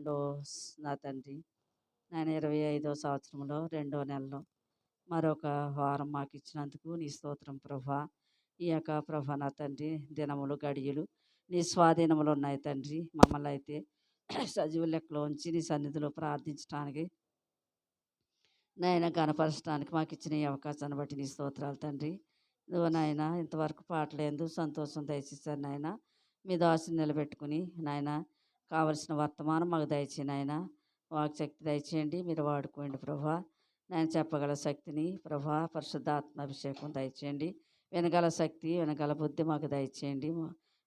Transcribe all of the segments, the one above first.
రెండో నా తండ్రి నేను 25వ సంవత్సరంలో రెండో నెలలో మరొక వారం మాకు ఇచ్చినందుకు నీ స్తోత్రం ప్రభా. ఈ యొక్క ప్రభా నా తండ్రి దినములు గడియలు నీ స్వాధీనములు ఉన్నాయి తండ్రి. మమ్మల్ని అయితే సజీవ లెక్కలో ఉంచి నీ సన్నిధిలో ప్రార్థించడానికి నాయన గణపరచడానికి మాకు ఇచ్చిన ఈ అవకాశాన్ని బట్టి నీ స్తోత్రాలు తండ్రి. ఇదిగో నాయన ఇంతవరకు పాటలేదు సంతోషం దయచేశారు నాయన. మీ దాసుని నిలబెట్టుకుని నాయన కావలసిన వర్తమానం మాకు దయచేయండి నాయన. వాక్శక్తి దయచేయండి, మీరు వాడుకోండి ప్రభా. నేను చెప్పగల శక్తిని ప్రభా పరిశుద్ధాత్మ అభిషేకం దయచేయండి. వినగల శక్తి వినగల బుద్ధి మాకు దయచేయండి.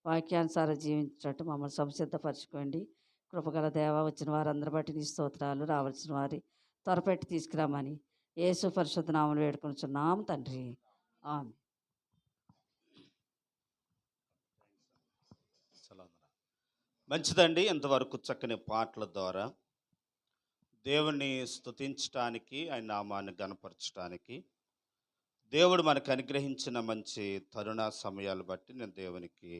వాక్యానుసారం జీవించినట్టు మమ్మల్ని సంసిద్ధపరచుకోండి. కృపగల దేవ వచ్చిన వారందరి బట్టి నీ స్తోత్రాలు. రావాల్సిన వారి త్వరపెట్టి తీసుకురామని యేసు పరిశుద్ధ నామములో వేడుకొనుచున్నాం తండ్రి, ఆమేన్. మంచిదండి. ఇంతవరకు చక్కని పాటల ద్వారా దేవుణ్ణి స్తుతించటానికి, ఆయన నామాన్ని గణపరచడానికి దేవుడు మనకు అనుగ్రహించిన మంచి తరుణ సమయాలు బట్టి నేను దేవునికి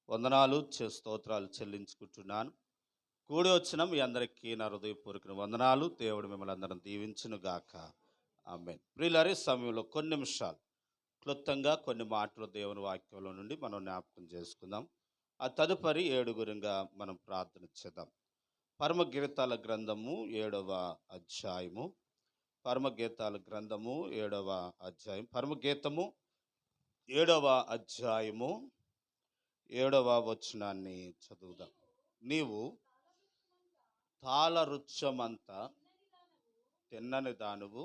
వందనాలు స్తోత్రాలు చెల్లించుకుంటున్నాను. కూడి వచ్చిన మీ అందరికీ నా హృదయపూర్వక వందనాలు. దేవుడు మిమ్మల్ని అందరం దీవించును గాక, ఆమేన్. ప్రియులారే, సమయంలో కొన్ని నిమిషాలు క్లుప్తంగా కొన్ని మాటలు దేవుని వాక్యంలో నుండి మనం జ్ఞాపకం చేసుకుందాం. ఆ తదుపరి ఏడుగురుగా మనం ప్రార్థన చేద్దాం. పరమగీతాల గ్రంథము 7వ అధ్యాయము. పరమగీతాల గ్రంథము 7వ అధ్యాయం. పరమగీతము 7వ అధ్యాయము 7వ వచనాన్ని చదువుదాం. నీవు తాళరుచ్చమంతా తిన్నని దానువు,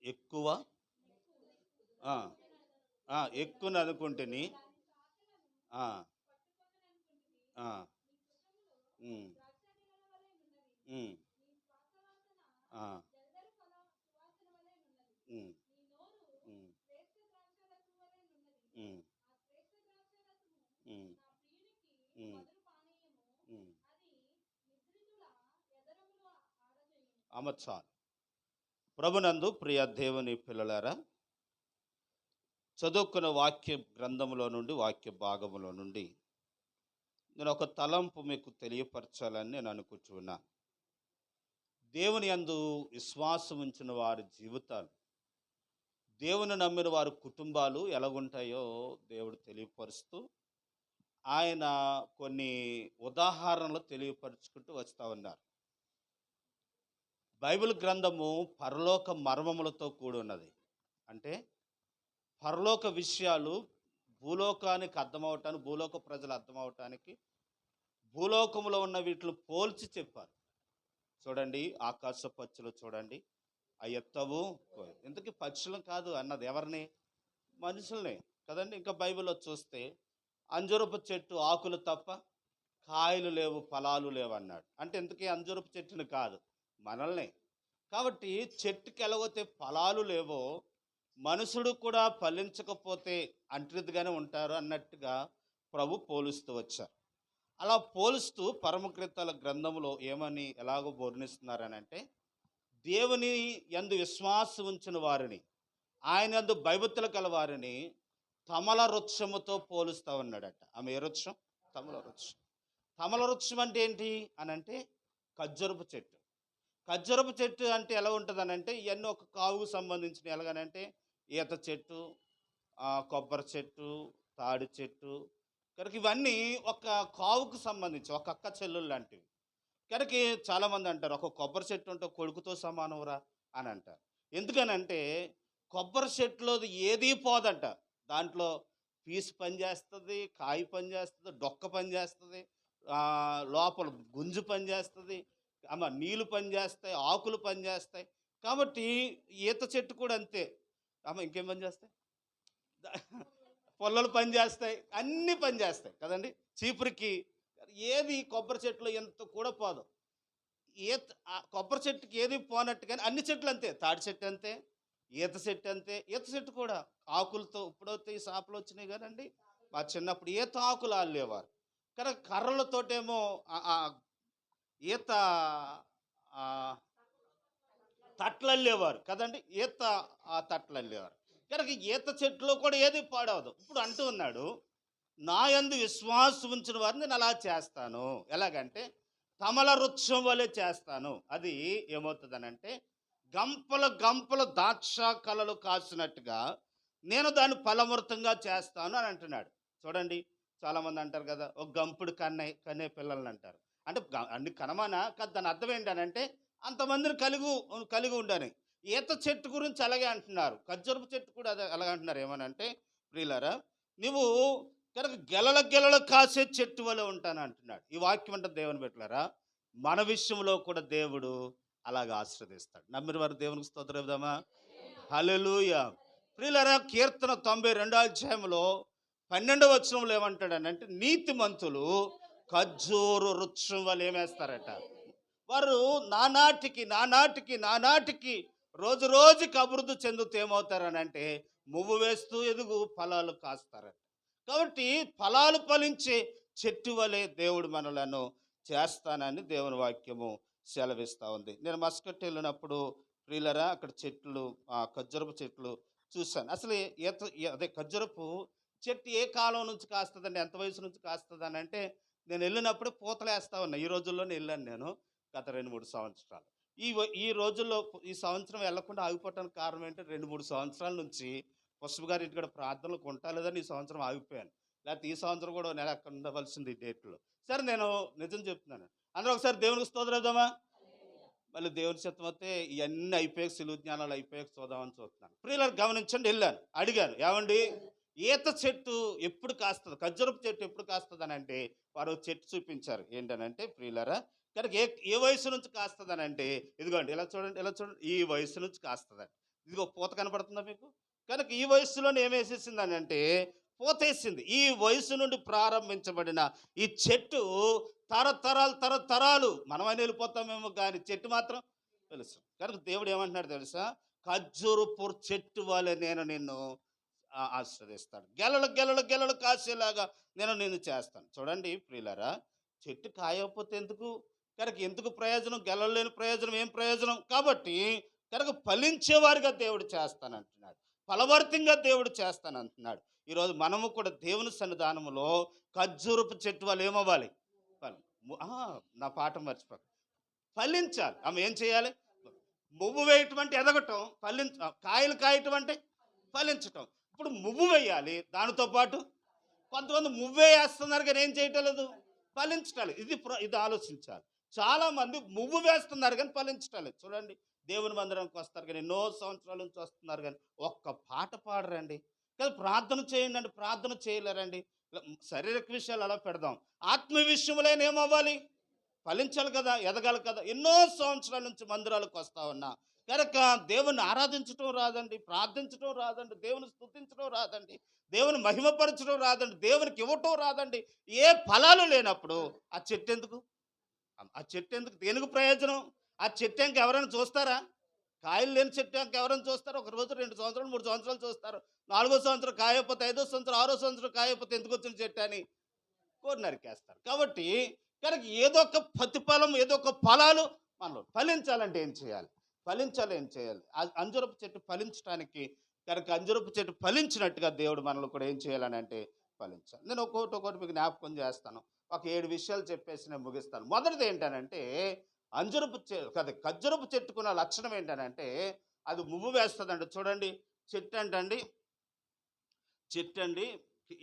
ఎక్కువ ఎక్కువని అనుకుంటుని అమర్చాలి. ప్రభునందు ప్రియ దేవుని పిల్లలారా, చదువుకున్న వాక్య గ్రంథములో నుండి, వాక్య భాగములో నుండి నేను ఒక తలంపు మీకు తెలియపరచాలని నేను అనుకుంటున్నాను. దేవుని యందు విశ్వాసం ఉంచిన వారి జీవితాలు, దేవుని నమ్మిన వారి కుటుంబాలు ఎలాగుంటాయో దేవుడు తెలియపరుస్తూ ఆయన కొన్ని ఉదాహరణలు తెలియపరుచుకుంటూ వస్తూ ఉన్నారు. బైబిల్ గ్రంథము పరలోక మర్మములతో కూడి ఉన్నది. అంటే పరలోక విషయాలు భూలోకానికి అర్థమవటానికి, భూలోక ప్రజలు అర్థమవటానికి భూలోకంలో ఉన్న వీటిని పోల్చి చెప్పారు. చూడండి, ఆకాశ పక్షులు చూడండి, ఆ ఎత్తవు. ఇంతకీ పక్షులు కాదు అన్నది ఎవరిని? మనుషుల్ని కదండి. ఇంకా బైబిల్లో చూస్తే అంజురపు చెట్టు ఆకులు తప్ప కాయలు లేవు, ఫలాలు లేవు అన్నాడు. అంటే ఇంతకీ అంజురపు చెట్టుని కాదు, మనల్ని. కాబట్టి చెట్టుకి ఎలాగైతే ఫలాలు లేవో మనుషుడు కూడా ఫలించకపోతే అంటరిదిగానే ఉంటారు అన్నట్టుగా ప్రభు పోలుస్తూ వచ్చారు. అలా పోలుస్తూ పరమకీర్తనల గ్రంథంలో ఏమని ఎలాగో బోర్ణిస్తున్నారని అంటే, దేవుని యందు విశ్వాసం ఉంచిన వారిని, ఆయన యందు భయభక్తులు కల వారిని తమల వృక్షముతో పోలుస్తూ ఉన్నాడట. ఆమె ఏ వృక్షం? తమల వృక్షం. తమల వృక్షం అంటే ఏంటి అని అంటే ఖర్జూరపు చెట్టు. ఖర్జూరపు చెట్టు అంటే ఎలా ఉంటుంది అని అంటే, ఇవన్నీ ఒక కావుకు సంబంధించిన ఎలాగనంటే ఈత చెట్టు, కొబ్బరి చెట్టు, తాడి చెట్టు కనుక ఇవన్నీ ఒక కావుకు సంబంధించి ఒక అక్క చెల్లులు లాంటివి. కనుక చాలామంది అంటారు ఒక కొబ్బరి చెట్టు ఉంటే కొడుకుతో సమానంరా అని అంటారు. ఎందుకనంటే కొబ్బరి చెట్టులో ఏదీ పోదంట. దాంట్లో పీసు పనిచేస్తుంది, కాయ పనిచేస్తుంది, డొక్క పనిచేస్తుంది, లోపల గుంజు పనిచేస్తుంది, నీళ్ళు పనిచేస్తాయి, ఆకులు పనిచేస్తాయి. కాబట్టి ఈత చెట్టు కూడా అంతే. ఇంకేం పని చేస్తాయి? పొల్లలు పనిచేస్తాయి, అన్నీ పనిచేస్తాయి కదండి. చీపురికి ఏది కొబ్బరి చెట్లు ఎంత కూడా పోదు. కొబ్బరి చెట్టుకి ఏది పోనట్టు, కానీ అన్ని చెట్లు అంతే. తాడి చెట్టు అంతే, ఈత చెట్టు అంతే. ఈత చెట్టు కూడా ఆకులతో, ఇప్పుడైతే ఈ సాపలు వచ్చినాయి కదండి, మా చిన్నప్పుడు ఈత ఆకులు ఆలేవారు. కానీ కర్రలతోటేమో ఈత తట్లు అల్లేవారు కదండి. ఈత తట్లు అల్లేవారు. కనుక ఈత చెట్టులో కూడా ఏది పాడవదు. ఇప్పుడు అంటూ ఉన్నాడు, నా యందు విశ్వాసం ఉంచిన వారిని నేను అలా చేస్తాను. ఎలాగంటే కమల వృక్షం వలె చేస్తాను. అది ఏమవుతుందనంటే గంపల గంపల ద్రాక్ష కలలు కాసినట్టుగా నేను దాన్ని ఫలవృతంగా చేస్తాను అని అంటున్నాడు. చూడండి, చాలామంది అంటారు కదా, ఒక గంపుడు కనే పిల్లల్ని అంటారు. అంటే అన్ని కనమానా కాదు, దాని అర్థం ఏంటనంటే అంతమందిని కలిగి ఉండని. ఈత చెట్టు గురించి అలాగే అంటున్నారు, ఖర్జూరపు చెట్టు కూడా అదే అలాగే అంటున్నారు. ఏమనంటే ప్రియులారా, నువ్వు కనుక గెలల గెలలు కాసే చెట్టు వలె ఉంటాను అంటున్నాడు. ఈ వాక్యం అంటే దేవుని పెట్టారా, మన విషయంలో కూడా దేవుడు అలాగ ఆశీర్వదిస్తాడు. నమ్మిన వారు దేవునికి స్తోత్రం చెబుదామా? హల్లెలూయా. ప్రియులారా, కీర్తన 92వ అధ్యాయంలో 12వ వచనంలో ఏమంటాడనంటే, నీతిమంతులు ఖర్జూరు వృక్షం వల్ల ఏమేస్తారట, వారు నానాటికి రోజు రోజుకి అభివృద్ధి చెందుతూ ఏమవుతారనంటే మువ్వు వేస్తూ ఎదుగు ఫలాలు కాస్తారట. కాబట్టి ఫలాలు ఫలించే చెట్టు వలె దేవుడు మనలను చేస్తానని దేవుని వాక్యము సెలవిస్తూ ఉంది. నేను మస్కట్ వెళ్ళినప్పుడు ప్రియులరా, అక్కడ చెట్లు, ఖర్జూరపు చెట్లు చూశాను. అసలు అదే ఖర్జూరపు చెట్టు ఏ కాలం నుంచి కాస్తుందండి, ఎంత వయసు నుంచి కాస్తుంది అని అంటే, నేను వెళ్ళినప్పుడు పూతలు వేస్తా ఉన్నా. ఈ రోజుల్లోనే వెళ్ళాను నేను గత 2-3 సంవత్సరాలు. ఈ రోజుల్లో ఈ సంవత్సరం వెళ్ళకుండా ఆగిపోవటానికి కారణం ఏంటంటే, 2-3 సంవత్సరాల నుంచి పుష్ప గారి ఇంటికాడ ప్రార్థనలు కొంటాలేదని ఈ సంవత్సరం ఆగిపోయాను. లేకపోతే ఈ సంవత్సరం కూడా నెల అక్కడ ఉండవలసింది ఈ డేట్లో. సరే, నేను నిజం చెప్తున్నాను. అందరూ ఒకసారి దేవునికి స్తోత్రం చెబుదామా? మళ్ళీ దేవుని చిత్తం వస్తే ఇవన్నీ అయిపోయాక, సులువు జ్ఞానాలు అయిపోయాక చూద్దామని చూస్తున్నాను. ప్రియులారు గమనించండి, వెళ్ళాను, అడిగాను, ఏమండి ఈత చెట్టు ఎప్పుడు కాస్తుంది, ఖర్జూరపు చెట్టు ఎప్పుడు కాస్తుంది అని అంటే, వారు చెట్టు చూపించారు. ఏంటనంటే ప్రియులారా, కనుక ఏ వయసు నుంచి కాస్తుంది అని అంటే, ఇదిగోండి ఇలా చూడండి, ఈ వయసు నుంచి కాస్తుందండి. ఇదిగో పూత కనపడుతుందా మీకు? కనుక ఈ వయసులోనే ఏమేసేసింది అని అంటే పూతేసింది. ఈ వయసు నుండి ప్రారంభించబడిన ఈ చెట్టు తరతరాలు మనమైనా వెళ్ళిపోతామేమో, కానీ చెట్టు మాత్రం తెలుసు. కనుక దేవుడు ఏమంటున్నాడు తెలుసా, ఖర్జూరపు చెట్టు వలె నేను నిన్ను ఆశీర్వదిస్తాను, గెలలు కాసేలాగా నేను నిన్ను చేస్తాను. చూడండి ప్రియులారా, చెట్టు కాయకపోతే ఎందుకు, కనుక ఎందుకు ప్రయోజనం, గెలలు లేని ప్రయోజనం ఏం ప్రయోజనం? కాబట్టి కనుక ఫలించేవారిగా దేవుడు చేస్తానంటున్నాడు, ఫలవర్తంగా దేవుడు చేస్తానంటున్నాడు. ఈరోజు మనము కూడా దేవుని సన్నిధానంలో ఖర్జూరపు చెట్టు వాళ్ళు ఏమవ్వాలి, నా పాఠం మర్చిపోక ఫలించాలి. ఆమె ఏం చేయాలి, మువ్వు వేయటం అంటే ఎదగటం, కాయలు కాయటం అంటే ఫలించటం. ఇప్పుడు మువ్వు వేయాలి, దానితో పాటు కొంతమంది మువ్వే వేస్తున్నారు కానీ ఏం చేయటం లేదు, ఫలించటాలి. ఇది ఆలోచించాలి. చాలామంది మువ్వు వేస్తున్నారు కానీ ఫలించటాలి. చూడండి, దేవుని మందిరానికి వస్తారు కానీ ఎన్నో సంవత్సరాల నుంచి వస్తున్నారు కానీ ఒక్క పాట పాడరండి. కానీ ప్రార్థన చేయండి అంటే ప్రార్థన చేయలేరండి. శారీరక విషయాలు అలా పెడదాం, ఆత్మ విషయంలో ఏమవ్వాలి, ఫలించాలి కదా, ఎదగాలి కదా. ఎన్నో సంవత్సరాల నుంచి మందిరాలకు వస్తా ఉన్నా కనుక దేవుని ఆరాధించడం రాదండి, ప్రార్థించడం రాదండి, దేవుని స్తుతించడం రాదండి, దేవుని మహిమపరచడం రాదండి, దేవునికి ఇవ్వటం రాదండి. ఏ ఫలాలు లేనప్పుడు ఆ చెట్టు ఎందుకు, దేనికి ప్రయోజనం? ఆ చెట్టు ఇంక ఎవరైనా చూస్తారా? కాయలు లేని చెట్టు ఇంక ఎవరైనా చూస్తారా? 1 రోజు 2 సంవత్సరాలు 3 సంవత్సరాలు చూస్తారు. 4వ సంవత్సరం కాయకపోతే, 5వ సంవత్సరం 6వ సంవత్సరం కాయకపోతే ఎందుకు వచ్చిన చెట్టు అని కోరి నరికేస్తారు. కాబట్టి కనుక ఏదో ఒక ప్రతిఫలం, ఏదో ఒక ఫలాలు మనలో ఫలించాలంటే ఏం చేయాలి, అంజూరపు చెట్టు ఫలించడానికి కనుక అంజూరపు చెట్టు ఫలించినట్టుగా దేవుడు మనలో కూడా ఏం చేయాలని అంటే ఫలించాలి. నేను ఒక్కొక్కటి మీకు జ్ఞాపకం చేస్తాను. ఒక 7 విషయాలు చెప్పేసి నేను ముగిస్తాను. మొదటిది ఏంటనంటే, ఖర్జూరపు చెట్టుకున్న లక్షణం ఏంటనంటే, అది మువ్వు వేస్తుందండి. చూడండి, చెట్టు అండి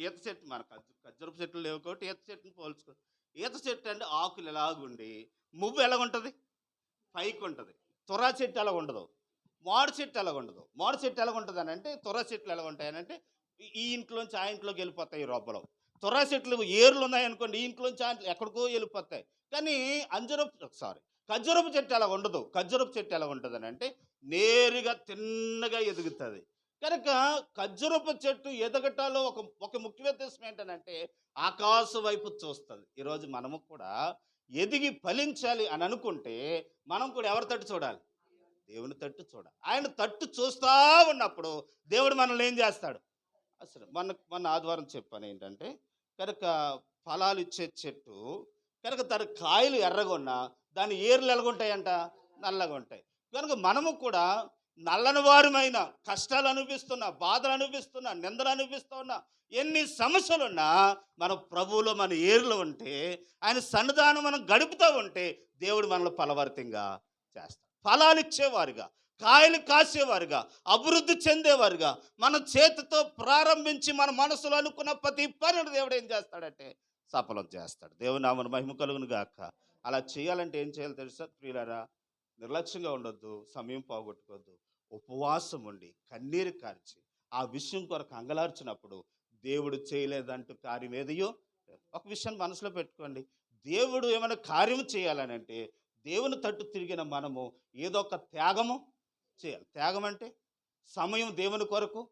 ఈత చెట్టు, మన ఖర్జూరపు చెట్లు లేవు కాబట్టి ఈత చెట్టుని పోల్చుకో. ఈత చెట్టు అంటే ఆకులు ఎలాగుండి, మువ్వు ఎలాగుంటుంది, పైకి ఉంటుంది. తురా చెట్టు ఎలా ఉండదు, మామిడి చెట్టు ఎలా ఉండదు. మామిడి చెట్టు ఎలా ఉంటుంది అని అంటే, తురా చెట్లు ఎలా ఉంటాయనంటే ఈ ఇంట్లోంచి ఆ ఇంట్లోకి వెళ్ళిపోతాయి రొబ్బలో. తురా చెట్లు ఏర్లు ఉన్నాయనుకోండి, ఈ ఇంట్లోంచి ఎక్కడికో వెళ్ళిపోతాయి. కానీ ఖర్జూరపు చెట్టు అలా ఉండదు. ఖర్జూరపు చెట్టు ఎలా ఉంటుంది అని అంటే నేరుగా తిన్నగా ఎదుగుతుంది. కనుక ఖర్జూరపు చెట్టు ఎదగటాలో ఒక ముఖ్య వ్యత్యాసం ఏంటనంటే ఆకాశం వైపు చూస్తుంది. ఈరోజు మనము కూడా ఎదిగి ఫలించాలి అని అనుకుంటే మనం కూడా ఎవరి తట్టు చూడాలి, దేవుని తట్టు చూడాలి. ఆయన తట్టు చూస్తూ ఉన్నప్పుడు దేవుడు మనల్ని ఏం చేస్తాడు. అసలు మొన్న ఆదివారం చెప్పాను ఏంటంటే, కనుక ఫలాలు ఇచ్చే చెట్టు కనుక తన కాయలు ఎర్రగా ఉన్నా దాని ఏర్లు ఎలాగుంటాయంట, నల్లగా ఉంటాయి. కనుక మనము కూడా నల్లని వారమైన కష్టాలు అనుభవిస్తున్నా, బాధలు అనుభవిస్తున్నా, నిందలు అనుభవిస్తున్నా, ఎన్ని సమస్యలున్నా మన ప్రభువులో మన ఏరులో ఉంటే, ఆయన సన్నిధానం మనం గడుపుతూ ఉంటే దేవుడు మనల్ని ఫలవర్తంగా చేస్తాడు. ఫలాలు ఇచ్చేవారుగా, కాయలు కాసేవారుగా, అభివృద్ధి చెందేవారుగా, మన చేతితో ప్రారంభించి మన మనసులో అనుకున్న ప్రతి పనిని దేవుడు ఏం చేస్తాడంటే సఫలం చేస్తాడు. దేవుని నామమున మహిమ కలుగును గాక. అలా చేయాలంటే ఏం చేయాలో తెలుసా ప్రియులారా? నిర్లక్ష్యంగా ఉండొద్దు, సమయం పోగొట్టుకోవద్దు. ఉపవాసం ఉండి కన్నీరు కార్చి ఆ విషయం కొరకు అంగలార్చినప్పుడు దేవుడు చేయలేదంటూ కార్యం ఏదియో లేదు. ఒక విషయాన్ని మనసులో పెట్టుకోండి. దేవుడు ఏమైనా కార్యం చేయాలని అంటే దేవుని తట్టు తిరిగిన మనము ఏదో ఒక త్యాగము చేయాలి. త్యాగం అంటే సమయం దేవుని కొరకు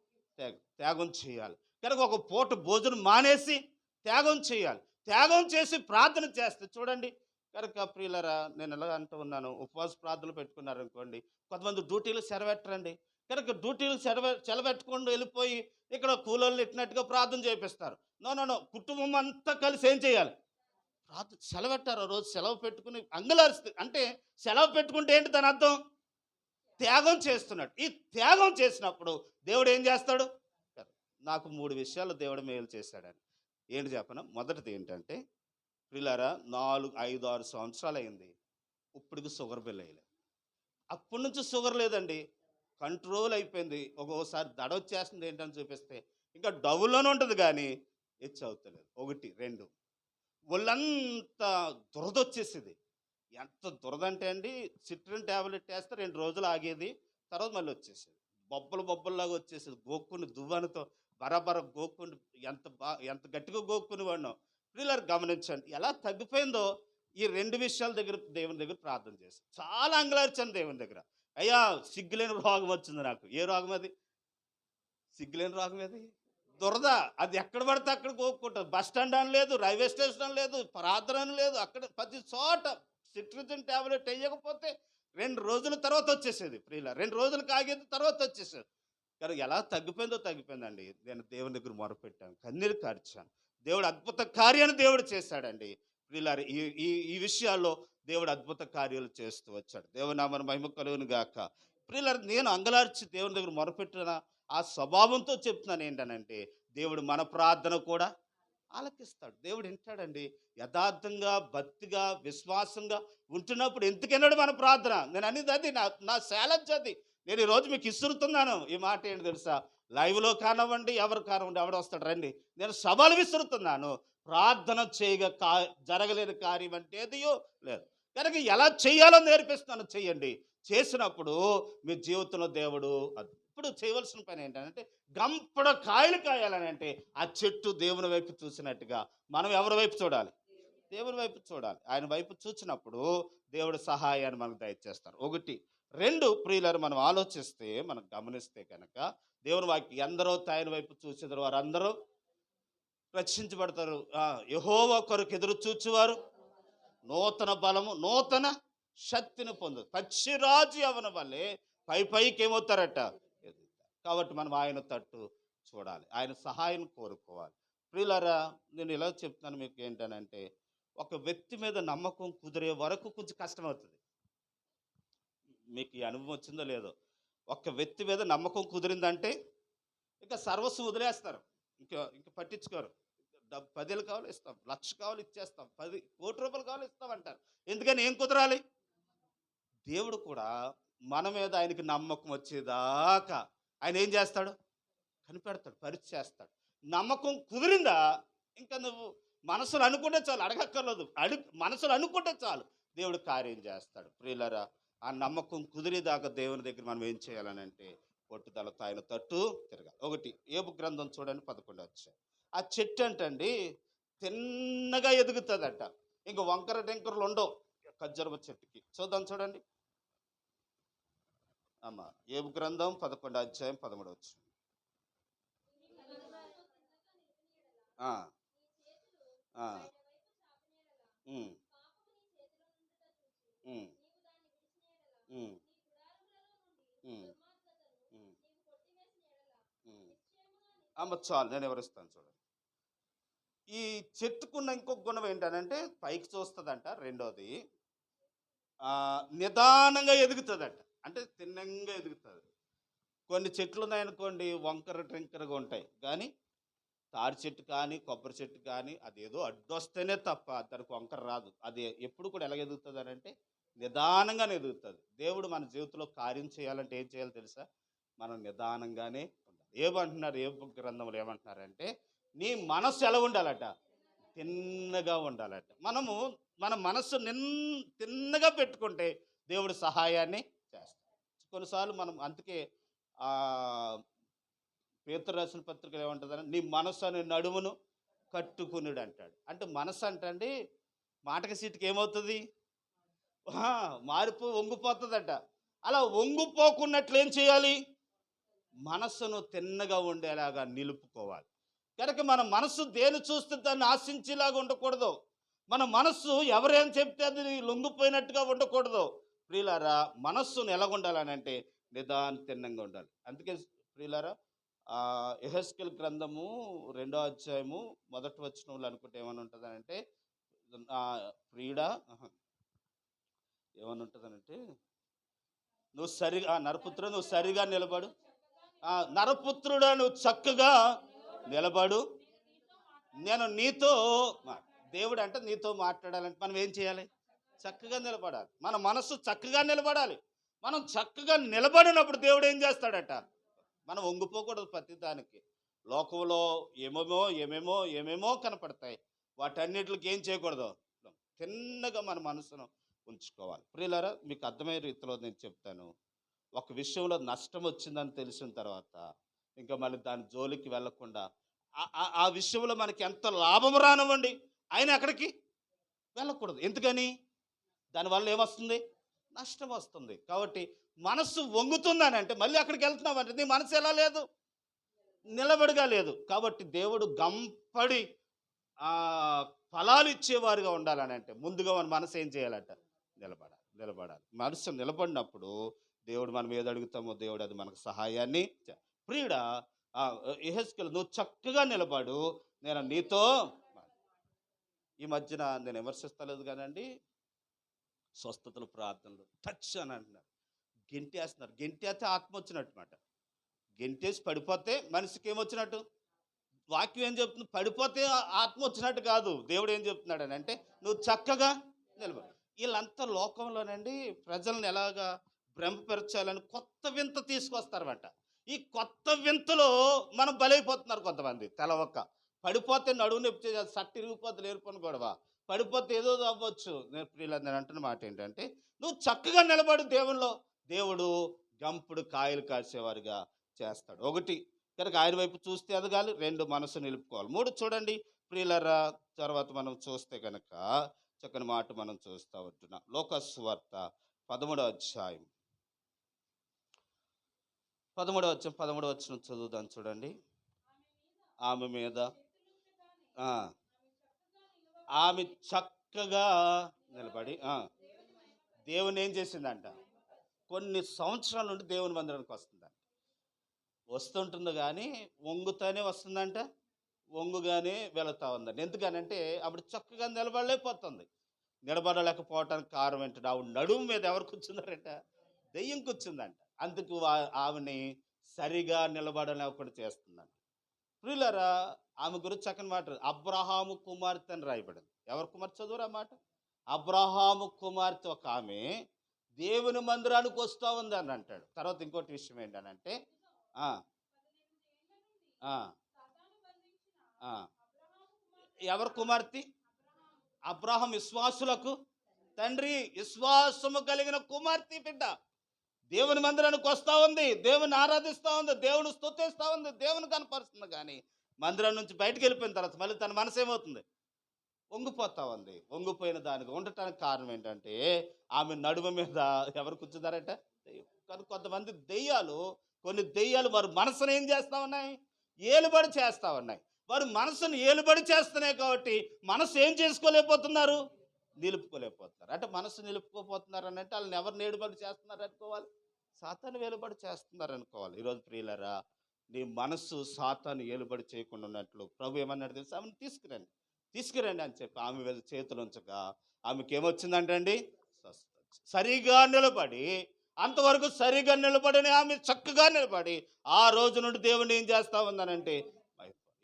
త్యాగం చేయాలి. కనుక ఒక పూట భోజనం మానేసి త్యాగం చేయాలి. త్యాగం చేసి ప్రార్థన చేస్తే చూడండి. కనుక ప్రియులరా, నేను ఎలా అంటూ ఉన్నాను, ఉపవాస ప్రార్థనలు పెట్టుకున్నారనుకోండి, కొంతమంది డ్యూటీలు సెలవెట్టరండి. కనుక డ్యూటీలు సెలవెట్టకుండా వెళ్ళిపోయి ఇక్కడ కూలోళ్ళు ఎట్టినట్టుగా ప్రార్థన చేపిస్తారు. నో, కుటుంబం అంతా కలిసి ఏం చేయాలి? ప్రార్థన. సెలవెట్టారు, రోజు సెలవు పెట్టుకుని అంగలారుస్తుంది. అంటే సెలవు పెట్టుకుంటే ఏంటి దాని అర్థం? త్యాగం చేస్తున్నాడు. ఈ త్యాగం చేసినప్పుడు దేవుడు ఏం చేస్తాడు? నాకు 3 విషయాలు దేవుడు మేలు చేశాడని ఏంటి చెప్పనా? మొదటిది ఏంటంటే ప్రియులారా, 4, 5, 6 సంవత్సరాలు అయింది, ఇప్పటికి షుగర్ బిల్ వేయలేదు. అప్పటి నుంచి షుగర్ లేదండి, కంట్రోల్ అయిపోయింది. ఒక్కొక్కసారి దడ వచ్చేస్తుంది ఏంటని చూపిస్తే ఇంకా డౌన్లోనే ఉంటుంది కానీ హెచ్ అవుతలేదు. 1, 2 ఒళ్ళంతా దురద వచ్చేసేది. ఎంత దురద అంటే అండి, సిట్రిన్ ట్యాబ్లెట్ వేస్తే 2 రోజులు ఆగేది, తర్వాత మళ్ళీ వచ్చేసేది. బొబ్బలలాగా వచ్చేసేది. గోక్కుని దువ్వనతో బరాబర గోక్కుని ఎంత గట్టిగా గోక్కుని వాడినాం. ప్రియులారా గమనించండి, ఎలా తగ్గిపోయిందో. ఈ 2 విషయాల దగ్గర దేవుని దగ్గర ప్రార్థన చేశాను. చాలా అంగలార్చాను దేవుని దగ్గర. అయ్యా, సిగ్గులేని రోగం వచ్చింది నాకు. ఏ రోగం అది? సిగ్గులేని రోగం అది దురద. అది ఎక్కడ పడితే అక్కడ గోక్కుంటుంది. బస్ స్టాండ్ అని లేదు, రైల్వే స్టేషన్ అని లేదు, ప్రార్థన అని లేదు, అక్కడ ప్రతి చోట సిట్రిజన్ ట్యాబ్లెట్ వేయకపోతే 2 రోజుల తర్వాత వచ్చేసేది. ప్రియుల 2 రోజులకు ఆగేది, తర్వాత వచ్చేసేది. కానీ ఎలా తగ్గిపోయిందండి. నేను దేవుని దగ్గర మొరపెట్టాను, కన్నీరు కార్చాను. దేవుడు అద్భుత కార్యాన్ని దేవుడు చేశాడండి. ప్రియులారా, ఈ ఈ ఈ విషయాల్లో దేవుడు అద్భుత కార్యాలు చేస్తూ వచ్చాడు. దేవుని నామమున మహిమ కలుగును గాక. ప్రియులారా, నేను అంగలార్చి దేవుని దగ్గర మొరపెట్టిన ఆ స్వభావంతో చెప్తున్నాను ఏంటనంటే, దేవుడు మన ప్రార్థన కూడా ఆలకిస్తాడు. దేవుడు వింటాడండి. యథార్థంగా, భక్తిగా, విశ్వాసంగా ఉంటున్నప్పుడు ఎందుకన్నాడు మన ప్రార్థన? నేను అనేది అది, నా ఛాలెంజ్ అది. నేను ఈరోజు మీకు ఇస్తురుతున్నాను. ఈ మాట ఏంటి తెలుసా? లైవ్లో కానివ్వండి, ఎవరు కానివ్వండి, ఎవడు వస్తాడు రండి, నేను సవాలు విసురుతున్నాను. ప్రార్థన చేయగా జరగలేని కార్యం అంటే ఏదియో లేదు. కనుక ఎలా చేయాలో నేర్పిస్తున్నాను, చేయండి. చేసినప్పుడు మీ జీవితంలో దేవుడు ఇప్పుడు చేయవలసిన పని ఏంటంటే, గంపడ కాయలు కాయాలని అంటే ఆ చెట్టు దేవుని వైపు చూసినట్టుగా మనం ఎవరి వైపు చూడాలి? దేవుని వైపు చూడాలి. ఆయన వైపు చూసినప్పుడు దేవుడు సహాయాన్ని మనకు దయచేస్తారు. 1, 2 ప్రియులారు, మనం ఆలోచిస్తే, మనం గమనిస్తే కనుక దేవుని వాక్యం, ఎందరో ఆయన వైపు చూసేదారు వారందరూ రక్షించబడతారు. యెహోవా కొరకు ఎదురు చూచువారు నూతన బలము, నూతన శక్తిని పొందు. పక్షిరాజు యవన వల్లే పైకి ఏమవుతారట? కాబట్టి మనం ఆయన తట్టు చూడాలి, ఆయన సహాయం కోరుకోవాలి. ప్రియులారా, నేను ఇలా చెప్తున్నాను మీకు ఏంటనంటే, ఒక వ్యక్తి మీద నమ్మకం కుదిరే వరకు కొంచెం కష్టమవుతుంది. మీకు ఈ అనుభవం వచ్చిందో లేదో, ఒక వ్యక్తి మీద నమ్మకం కుదిరిందంటే ఇక సర్వస్వం వదిలేస్తారు, ఇంకా పట్టించుకోరు. 10,000 కావాలి ఇస్తాం, 1,00,000 కావాలి ఇచ్చేస్తాం, 10 కోట్ల రూపాయలు కావాలి ఇస్తామంటారు. ఎందుకని? ఏం కుదరాలి? దేవుడు కూడా మన మీద ఆయనకి నమ్మకం వచ్చేదాకా ఆయన ఏం చేస్తాడు? కనిపెడతాడు, పరీక్ష చేస్తాడు. నమ్మకం కుదిరిందా, ఇంకా నువ్వు మనసులు అనుకుంటే చాలు, అడగక్కర్లేదు. మనసులు అనుకుంటే చాలు, దేవుడు కార్యం చేస్తాడు. ప్రియులారా, ఆ నమ్మకం కుదిరేదాకా దేవుని దగ్గర మనం ఏం చేయాలని అంటే, పట్టుదలతో ఆయన తట్టు తిరగాలి. 1 యోబు గ్రంథం చూడండి, 11 వచ్చాయి. ఆ చెట్టు అంటండి తిన్నగా ఎదుగుతుందట. ఇంక వంకర టెంకరలు ఉండవు ఖర్జూరపు చెట్టుకి. చూడండి అమ్మ, యోబు గ్రంథం 11 అధ్యాయం 13 వచ్చు. అమ్మ చాలు, నేను వివరిస్తాను చూడండి. ఈ చెట్టుకున్న ఇంకొక గుణం ఏంటనంటే, పైకి చూస్తుందంట. రెండోది నిదానంగా ఎదుగుతుందంట. అంటే తిన్నంగా ఎదుగుతుంది. కొన్ని చెట్లు ఉన్నాయనుకోండి వంకర టింకరగా ఉంటాయి, కానీ తాడి చెట్టు కానీ కొబ్బరి చెట్టు కానీ అదేదో అడ్డొస్తేనే తప్ప దానికి వంకర రాదు. అది ఎప్పుడు కూడా ఎలా ఎదుగుతుంది అని అంటే నిదానంగానే ఎదుగుతుంది. దేవుడు మన జీవితంలో కార్యం చేయాలంటే ఏం చేయాలో తెలుసా? మనం నిదానంగానే ఉండాలి. ఏమంటున్నారు, ఏ గ్రంథంలో ఏమంటున్నారంటే నీ మనస్సు ఎలా ఉండాలట? తిన్నగా ఉండాలట. మనము మన మనస్సు తిన్నగా పెట్టుకుంటే దేవుడు సహాయాన్ని చేస్తాడు. కొన్నిసార్లు మనం అందుకే ఆ పేతురు రాసిన పత్రికలు ఏమంటుందని నీ మనస్సు అనే నడుమును కట్టుకునుడు అంటాడు. అంటే మనస్సు అంటండి మాటకి సీటుకి ఏమవుతుంది? మారిపో వంగిపోతుందట. అలా వంగిపోకున్నట్లు ఏం చేయాలి? మనస్సును తిన్నగా ఉండేలాగా నిలుపుకోవాలి. కనుక మన మనస్సు దేని చూస్తే దాన్ని ఆశించేలాగా ఉండకూడదు. మన మనస్సు ఎవరేం చెప్తే అది లొంగిపోయినట్టుగా ఉండకూడదు. ప్రియులారా, మనస్సును ఎలా ఉండాలని అంటే తిన్నంగా ఉండాలి. అందుకే ప్రియులారా, యెహెజ్కేలు గ్రంథము 2వ అధ్యాయము 1వ వచనంలో అనుకుంటే ఏమని ఉంటుందనంటే ప్రియుడా ఏమని ఉంటుందనంటే నువ్వు సరిగా నరపుత్రుడు నువ్వు సరిగా నిలబడు, నరపుత్రుడా నువ్వు చక్కగా నిలబడు, నేను నీతో దేవుడు అంటే నీతో మాట్లాడాలంటే మనం ఏం చేయాలి? చక్కగా నిలబడాలి. మన మనస్సు చక్కగా నిలబడాలి. మనం చక్కగా నిలబడినప్పుడు దేవుడు ఏం చేస్తాడట? మనం వంగిపోకూడదు ప్రతి దానికి. లోకంలో ఏమేమో కనపడతాయి. వాటన్నిటికి ఏం చేయకూడదు? తిన్నగా మన మనసును ఉంచుకోవాలి. ప్రియులారా, మీకు అర్థమయ్యే రీతిలో నేను చెప్తాను. ఒక విషయంలో నష్టం వచ్చిందని తెలిసిన తర్వాత ఇంకా మళ్ళీ దాని జోలికి వెళ్ళకుండా ఆ విషయంలో మనకి ఎంత లాభం రానివ్వండి, ఆయన అక్కడికి వెళ్ళకూడదు. ఎందుకని? దానివల్ల ఏమొస్తుంది? నష్టం వస్తుంది. కాబట్టి మనస్సు వంగుతుందని అంటే మళ్ళీ అక్కడికి వెళ్తున్నామంటే నీ మనసు ఎలా లేదు? నిలబడిగా లేదు. కాబట్టి దేవుడు గంపడి ఫలాలు ఇచ్చేవారుగా ఉండాలని అంటే ముందుగా మన మనసు ఏం చేయాలంట? నిలబడాలి. మనసు నిలబడినప్పుడు దేవుడు మనం ఏది అడుగుతామో దేవుడు అది మనకు సహాయాన్ని. ప్రియుడా, యెహెజ్కేలు నువ్వు చక్కగా నిలబడు, నేను నీతో. ఈ మధ్యన నేను విమర్శిస్తలేదు కానండి, స్వస్థతలు ప్రార్థనలు టచ్ అని అంటున్నారు, గెంటేస్తున్నారు. గెంటేస్తే ఆత్మ వచ్చినట్టు మాట. గెంటేసి పడిపోతే మనిషికి ఏమొచ్చినట్టు? వాక్యం ఏం చెప్తుంది? పడిపోతే ఆత్మ వచ్చినట్టు కాదు. దేవుడు ఏం చెప్తున్నాడు అని అంటే నువ్వు చక్కగా నిలబడు. వీళ్ళంతా లోకంలోనండి ప్రజలను ఎలాగా భ్రమపరచాలని కొత్త వింత తీసుకొస్తారన్నమాట. ఈ కొత్త వింతలో మనం బలైపోతున్నారు కొంతమంది. తెలవక్క పడిపోతే నడువు నొప్పి సట్టి ఇరిగిపోతే లేరుపని గొడవ, పడిపోతే ఏదో అవ్వచ్చు. నేను అంటున్న మాట ఏంటంటే నువ్వు చక్కగా నిలబడు దేవునిలో. దేవుడు గంపుడు కాయలు కాసేవారుగా చేస్తాడు. ఒకటి కనుక ఆయన వైపు చూస్తే ఎదగాలి. 2 మనసు నిలుపుకోవాలి. 3 చూడండి ప్రియులరా, తర్వాత మనం చూస్తే కనుక చక్కని మాట మనం చూస్తూ ఉంటున్నాం. లోకాసు సువార్త 13వ అధ్యాయం 13వ వచనం చదువుదాం చూడండి. ఆమె మీద ఆమె చక్కగా నిలబడి దేవుని ఏం చేసిందంట? కొన్ని సంవత్సరాల నుండి దేవుని మందిరానికి వస్తుంటుంది కానీ వంగుతానే వస్తుందంట, వంగుగానే వెళుతూ ఉందండి. ఎందుకనంటే అప్పుడు చక్కగా నిలబడలేకపోతుంది. నిలబడలేకపోవటానికి కారణం ఏంటంటే ఆవిడ నడుము మీద ఎవరు కూర్చున్నారంట? దెయ్యం కూర్చుందంట. అందుకు ఆమెని సరిగా నిలబడలేకుండా చేస్తుందంట. ప్రియులారా, ఆమె గురించి చక్కని మాట అబ్రహాము కుమార్తె అని రాయబడింది. ఎవరు కుమార్తె? చదువురా మాట. అబ్రహాము కుమార్తె ఒక ఆమె దేవుని మందిరానికి వస్తూ ఉంది అని అంటాడు. తర్వాత ఇంకోటి విషయం ఏంటనంటే ఎవరు కుమార్తె? అబ్రహాం విశ్వాసులకు తండ్రి. విశ్వాసము కలిగిన కుమార్తె బిడ్డ దేవుని మందిరానికి వస్తూ ఉంది, దేవుని ఆరాధిస్తూ ఉంది, దేవుని స్తుతిస్తూ ఉంది, దేవుని కనపరుస్తుంది. కానీ మందిరం నుంచి బయటకు వెళ్ళిపోయిన తర్వాత మళ్ళీ తన మనసు ఏమవుతుంది? వంగిపోతా ఉంది. వంగిపోయిన దానికి ఉండటానికి కారణం ఏంటంటే ఆమె నడుమ మీద ఎవరు కూర్చున్నారంట? కానీ కొంతమంది కొన్ని దెయ్యాలు వారి మనసును ఏం చేస్తూ ఉన్నాయి? ఏలుబడి చేస్తూ ఉన్నాయి. వారు మనసును ఏలుబడి చేస్తున్నాయి కాబట్టి మనసు ఏం చేసుకోలేకపోతున్నారు? నిలుపుకోలేకపోతున్నారు. అంటే మనసు నిలుపుకోపోతున్నారు అని అంటే వాళ్ళని ఎవరు ఏలుబడి చేస్తున్నారు అనుకోవాలి? సాతాను ఏలుబడి చేస్తున్నారు అనుకోవాలి. ఈరోజు ప్రియులరా, నీ మనస్సు సాతాను ఏలుబడి చేయకుండా ఉన్నట్లు ప్రభు ఏమన్నాడు తెలుసా? ఆమెను తీసుకురండి అని చెప్పి ఆమె మీద చేతులు ఉంచగా ఆమెకి ఏమొచ్చిందంటే అండి, సరిగా నిలబడి అంతవరకు సరిగా నిలబడని ఆమె చక్కగా నిలబడి ఆ రోజు నుండి దేవుని ఏం చేస్తా ఉందనంటే,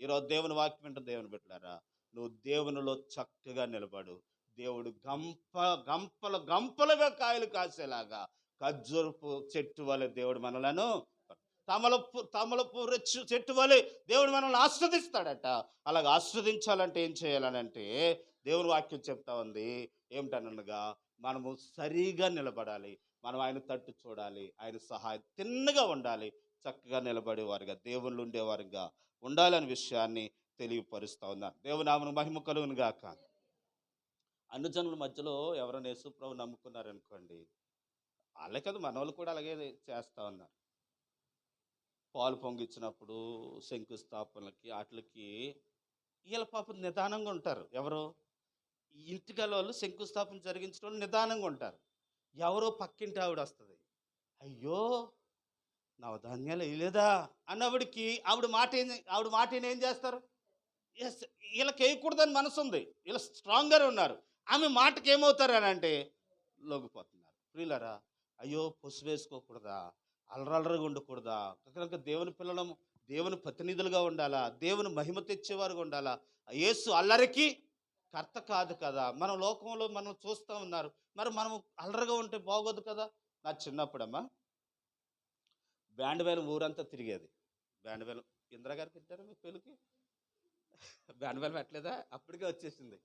ఈరోజు దేవుని వాక్యం వింటున్న దేవుని బిడ్డలారా, నువ్వు దేవునిలో చక్కగా నిలబడు. దేవుడు గంపల గంపలుగా కాయలు కాసేలాగా ఖర్జూరపు చెట్టు వలె దేవుడు మనలను, తమలపు రెచ్చు చెట్టు వలె దేవుడు మనల్ని ఆస్వాదిస్తాడట. అలాగ ఆస్వాదించాలంటే ఏం చేయాలనంటే, దేవుని వాక్యం చెప్తా ఉంది ఏమిటనగా, మనము సరిగా నిలబడాలి. మనం ఆయన తట్టు చూడాలి, ఆయన సహాయం తిన్నగా ఉండాలి, చక్కగా నిలబడేవారుగా దేవుళ్ళు ఉండేవారుగా ఉండాలనే విషయాన్ని తెలియపరుస్తా ఉన్నారు. దేవుని నామమునకు మహిమ కలుగును గాక. అన్ని జనుల మధ్యలో ఎవరైనా యేసుప్రభు నమ్ముకున్నారనుకోండి, వాళ్ళే కదా మనోళ్ళు కూడా అలాగే చేస్తా ఉన్నారు. పాలు పొంగిచ్చినప్పుడు శంకుస్థాపనలకి వాటికి వీళ్ళ పాపం నిదానంగా ఉంటారు. ఎవరు? ఇంటికల వాళ్ళు శంకుస్థాపన జరిగించిన వాళ్ళు నిదానంగా ఉంటారు. ఎవరో పక్కింటి ఆవిడ వస్తుంది, అయ్యో నవధాన్యాలు వేయలేదా అన్నవాడికి ఆవిడ మాట ఏం చేస్తారు? ఎస్, వీళ్ళకి వేయకూడదని మనసు ఉంది, వీళ్ళు స్ట్రాంగ్గానే ఉన్నారు. ఆమె మాటకి ఏమవుతారు అని అంటే లొంగిపోతున్నారు. ప్రియులరా, అయ్యో పసుపు వేసుకోకూడదా, అలరలరగా ఉండకూడదా, కనుక దేవుని పిల్లలము దేవుని ప్రతినిధులుగా ఉండాలా, దేవుని మహిమ తెచ్చేవారుగా ఉండాలా. యేసు అల్లరికి కర్త కాదు కదా. మన లోకంలో మనం చూస్తూ ఉన్నారు, మరి మనం అల్లరిగా ఉంటే బాగోదు కదా. నా చిన్నప్పుడమ్మా బ్యాండ్ వేలం ఊరంతా తిరిగేది. బ్యాండ్ వేలం ఇందిరాగారికి పెట్టారా మీ పెళ్ళికి? బ్యాండ్ వేలం పెట్టలేదా? అప్పటికే వచ్చేసింది.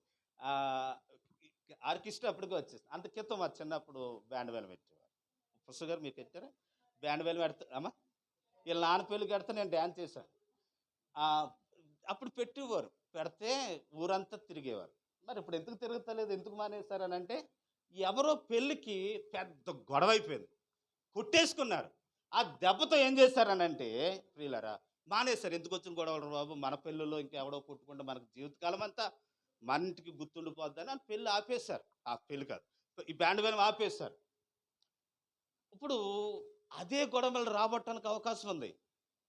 ఆర్కెస్ట్రా అప్పటికే వచ్చేసింది. అంత క్రితం మా చిన్నప్పుడు బ్యాండ్ వేలం పెట్టేవారు. పుస్తక గారు మీకు పెట్టారా? బ్యాండ్ వేలం పెడతా అమ్మా, వీళ్ళ నాన్న పెళ్ళికి పెడితే నేను డ్యాన్స్ చేశాను. అప్పుడు పెట్టేవారు, పెడితే ఊరంతా తిరిగేవారు. మరి ఇప్పుడు ఎందుకు తిరుగుతలేదు, ఎందుకు మానేశారు అని అంటే, ఎవరో పెళ్ళికి పెద్ద గొడవ అయిపోయింది, కొట్టేసుకున్నారు. ఆ దెబ్బతో ఏం చేశారనంటే ప్రియులరా, మానేశారు. ఎందుకు వచ్చిన గొడవలు బాబు, మన పెళ్ళిలో ఇంకెవడో కొట్టుకుంటే మనకు జీవితకాలం అంతా మన ఇంటికి గుర్తుండిపోద్దని అని పెళ్ళి ఆపేశారు. ఆ పెళ్ళి కాదు, ఈ బ్యాండ్ వేలం ఆపేశారు. ఇప్పుడు అదే గొడవలు రాబట్టడానికి అవకాశం ఉంది.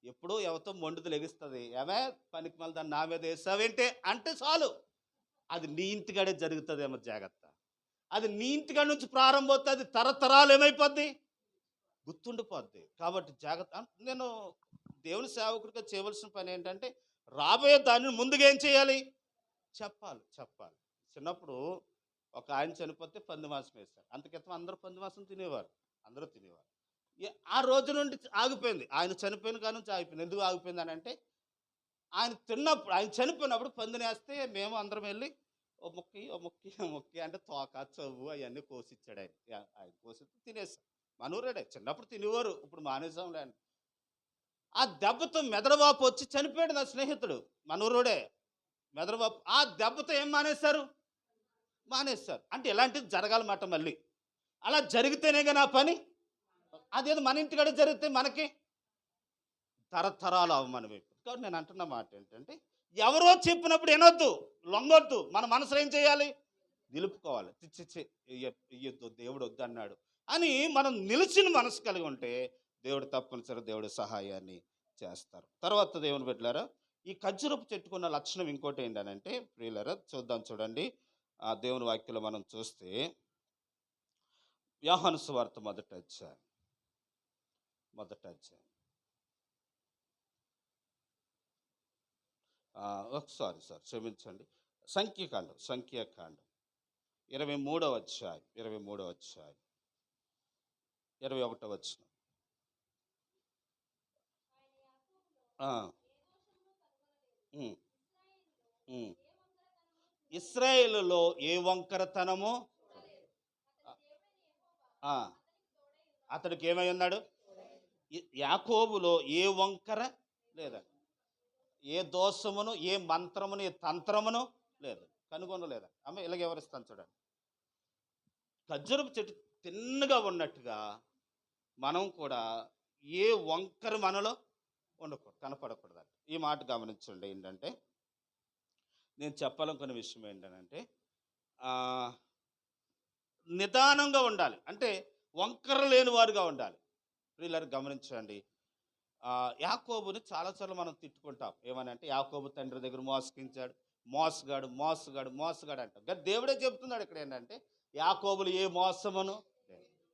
ఎప్పుడో ఎవరితో మొండిది లెగిస్తుంది, ఏమే పనికి మళ్ళీ దాన్ని నా మీద వేసావేంటే అంటే చాలు, అది నీ ఇంటికాడే జరుగుతుందేమో జాగ్రత్త. అది నీ ఇంటికాడ నుంచి ప్రారంభమవుతుంది, అది తరతరాలు ఏమైపోద్ది, గుర్తుండిపోద్ది. కాబట్టి జాగ్రత్త. నేను దేవుని సేవకుడిగా చేయవలసిన పని ఏంటంటే, రాబోయే దాన్ని ముందుగా ఏం చేయాలి, చెప్పాలి. చిన్నప్పుడు ఒక ఆయన చనిపోతే పంది మాంసం వేశారు. అంతకితం అందరూ పంది మాంసం తినేవారు, అందరూ తినేవారు. ఆ రోజు నుండి ఆగిపోయింది. ఆయన చనిపోయిన కాడ నుంచి ఆగిపోయింది. ఎందుకు ఆగిపోయింది అని అంటే, ఆయన చనిపోయినప్పుడు పందిని వేస్తే మేము అందరం వెళ్ళి ఓ మొక్కి అంటే తోక చవ్వు అవన్నీ కోసిచ్చాడు ఆయన కోసి తినేసాం. మనూరేడే, చిన్నప్పుడు తినేవారు, ఇప్పుడు మానేసాంలే అని. ఆ దెబ్బతో మెదడువాపు వచ్చి చనిపోయాడు నా స్నేహితుడు, మనూరుడే మెదడువాపు. ఆ దెబ్బతో ఏం మానేశారు అంటే ఇలాంటిది జరగాలన్నమాట. మళ్ళీ అలా జరిగితేనే కానీ ఆ పని, అదేదో మన ఇంటికాడ జరిగితే మనకి తరతరాలు అవమానం అయిపోతుంది. కాబట్టి నేను అంటున్న మాట ఏంటంటే, ఎవరో చెప్పినప్పుడు వినొద్దు, లొంగొద్దు. మన మనసులో ఏం చేయాలి, నిలుపుకోవాలి. ఇయ్యొద్దు, దేవుడు వద్దన్నాడు అని మనం నిలిచిన మనసు కలిగి ఉంటే దేవుడు తప్పనిసరి దేవుడి సహాయాన్ని చేస్తారు. తర్వాత దేవుని బిడ్డలారా, ఈ ఖర్జూరపు చెట్టుకున్న లక్షణం ఇంకోటి ఏంటనంటే ప్రియులారా, చూడండి. ఆ దేవుని వాక్యంలో మనం చూస్తే యోహాను సువార్త మొదటి అధ్యాయం సారీ క్షమించండి, సంఖ్యాకాండం 23వ అధ్యాయం 21వ వచనం. ఇశ్రాయేలులో ఏ వంకరతనము, అతడికి ఏమై ఉన్నాడు, యాకోబులో ఏ వంకర లేదా, ఏ దోషమును, ఏ మంత్రమును, ఏ తంత్రమును లేదు, కనుగొనలేదా. అమ్మ ఇలాగ వివరిస్తాను చూడండి. ఖర్జూరపు చెట్టు తిన్నగా ఉన్నట్టుగా మనం కూడా ఏ వంకర మనలో కనపడకూడదు. ఈ మాట గమనించండి. ఏంటంటే నేను చెప్పాలనుకున్న విషయం ఏంటంటే, నిదానంగా ఉండాలి, అంటే వంకర లేని వారుగా ఉండాలి. ప్రియులారా గమనించండి, యాకోబుని చాలాసార్లు మనం తిట్టుకుంటాం. ఏమని అంటే, యాకోబు తండ్రి దగ్గర మోసగించాడు, మోసగాడు అంటాం. కానీ దేవుడే చెప్తున్నాడు ఇక్కడ ఏంటంటే, యాకోబులు ఏ మోసమును,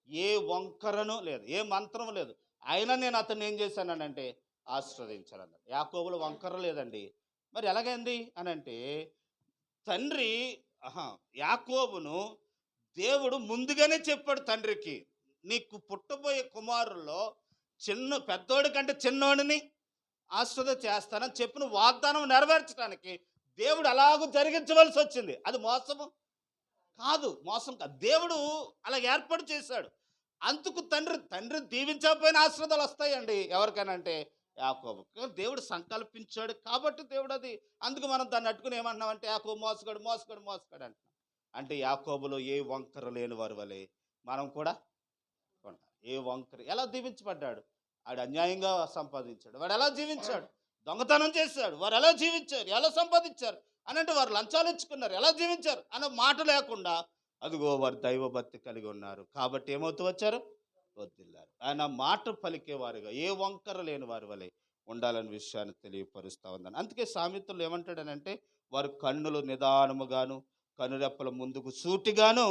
ఏ వంకరను లేదు, ఏ మంత్రం లేదు. అయినా నేను అతన్ని ఏం చేశానంటే ఆశీర్వదించానన్నాడు. యాకోబులో వంకర లేదండి. మరి ఎలాగైంది అనంటే తండ్రి ఆహా యాకోబును దేవుడు ముందుగానే చెప్పాడు తండ్రికి, నీకు పుట్టబోయే కుమారుల్లో పెద్దోడి కంటే చిన్నోడిని చేస్తానని చెప్పిన వాగ్దానం నెరవేర్చడానికి దేవుడు అలాగూ జరిగించవలసి వచ్చింది. అది మోసము కాదు, మోసం కాదు. దేవుడు అలా ఏర్పాటు చేశాడు. అందుకు తండ్రి దీవించకపోయిన ఆశీర్వాదాలు వస్తాయండి ఎవరికైనా అంటే యాకోబు. దేవుడు సంకల్పించాడు కాబట్టి దేవుడు అది, అందుకు మనం దాన్ని అట్టుకుని ఏమంటున్నామంటే యాకోబు మోసగాడు మోసగాడు మోసగాడు అంటున్నాం. అంటే యాకోబులో ఏ వంకర లేని వారి వలె మనం కూడా ఉంటాం. ఏ వంకర, ఎలా దీవించబడ్డాడు, ఆడు అన్యాయంగా సంపాదించాడు, వాడు ఎలా జీవించాడు, దొంగతనం చేశాడు, వారు ఎలా జీవించారు, ఎలా సంపాదించారు అని అంటే వారు లంచాలు ఇచ్చుకున్నారు, ఎలా జీవించారు అన్న మాట లేకుండా అదిగో వారు దైవభక్తి కలిగి ఉన్నారు కాబట్టి ఏమవుతూ వచ్చారు, వద్దిల్లారు. ఆయన మాట పలికేవారుగా ఏ వంకర లేని వారి వలె ఉండాలని విషయాన్ని తెలియపరుస్తూ ఉందని. అందుకే సామెతలు ఏమంటాడనంటే వారు కన్నులు నిదానముగాను కనురెప్పల ముందుకు సూటిగాను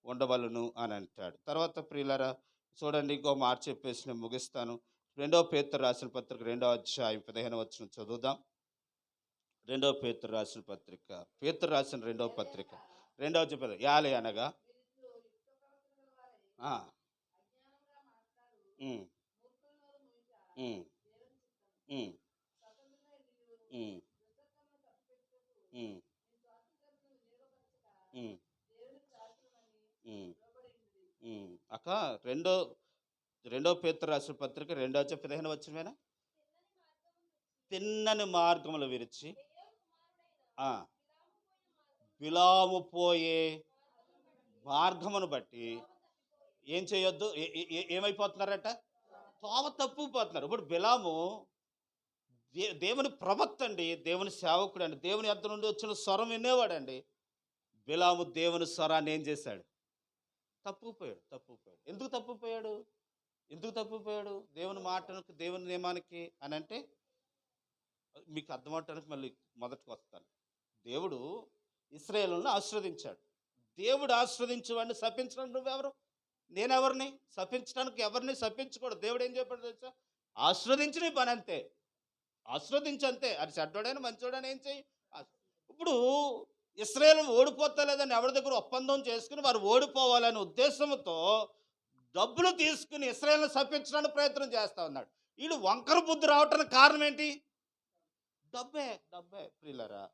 ఉండవలను అని అంటాడు. తర్వాత ప్రియులరా చూడండి, ఇంకో మాట చెప్పేసి నేను ముగిస్తాను. 2 పేతురు రాసిన పత్రిక 2వ అధ్యాయం 15వ వచనం చదువుదాం. 2 పేతురు రాసిన పత్రిక, పేతురు రాసిన 2వ పత్రిక 2వ చెప్పేది యాలే అనగా ఉమ్, ఉమ్, ఉమ్, ఉమ్, ఉమ్, ఉమ్, అక్క రెండో పేతురు రాసిన పత్రిక 2వ 15వ వచనమేనా? తిన్నని మార్గములు విరిచి బిలాము పోయే మార్గమును బట్టి ఏం చేయొద్దు, ఏమైపోతున్నారట, తోవ తప్పిపోతున్నారు. ఇప్పుడు బిలాము దేవుని ప్రవక్త అండి, దేవుని సేవకుడు అండి, దేవుని యొద్ద నుండి వచ్చిన స్వరం వినేవాడండి. బిలాము దేవుని స్వరాన్ని ఏం చేశాడు, తప్పిపోయాడు. ఎందుకు తప్పిపోయాడు దేవుని మాటలకు, దేవుని నియమానికి అని అంటే మీకు అర్థమవటానికి మళ్ళీ మొదటికి వస్తాను. దేవుడు ఇశ్రాయేలును ఆశీర్వదించాడు. దేవుడు ఆశీర్వదించేవాడిని శపించడానికి నువ్వెవరు, నేనెవరిని శపించడానికి? ఎవరిని శపించకూడదు. దేవుడు ఏం చెప్పాడు తెలుసా, ఆశీర్వదించి నీ పని అంతే, ఆశీర్వదించంతే. అది చెడ్డోడైనా మంచోడైనా ఏం చెయ్యి. ఇప్పుడు ఇశ్రాయేలు ఓడిపోతలేదని ఎవరి దగ్గర ఒప్పందం చేసుకుని వారు ఓడిపోవాలనే ఉద్దేశంతో డబ్బులు తీసుకుని ఇశ్రాయేలును శపించడానికి ప్రయత్నం చేస్తా ఉన్నాడు. వీడు వంకర బుద్ధి రావటానికి కారణం ఏంటి? డబ్బే ప్రియులరా,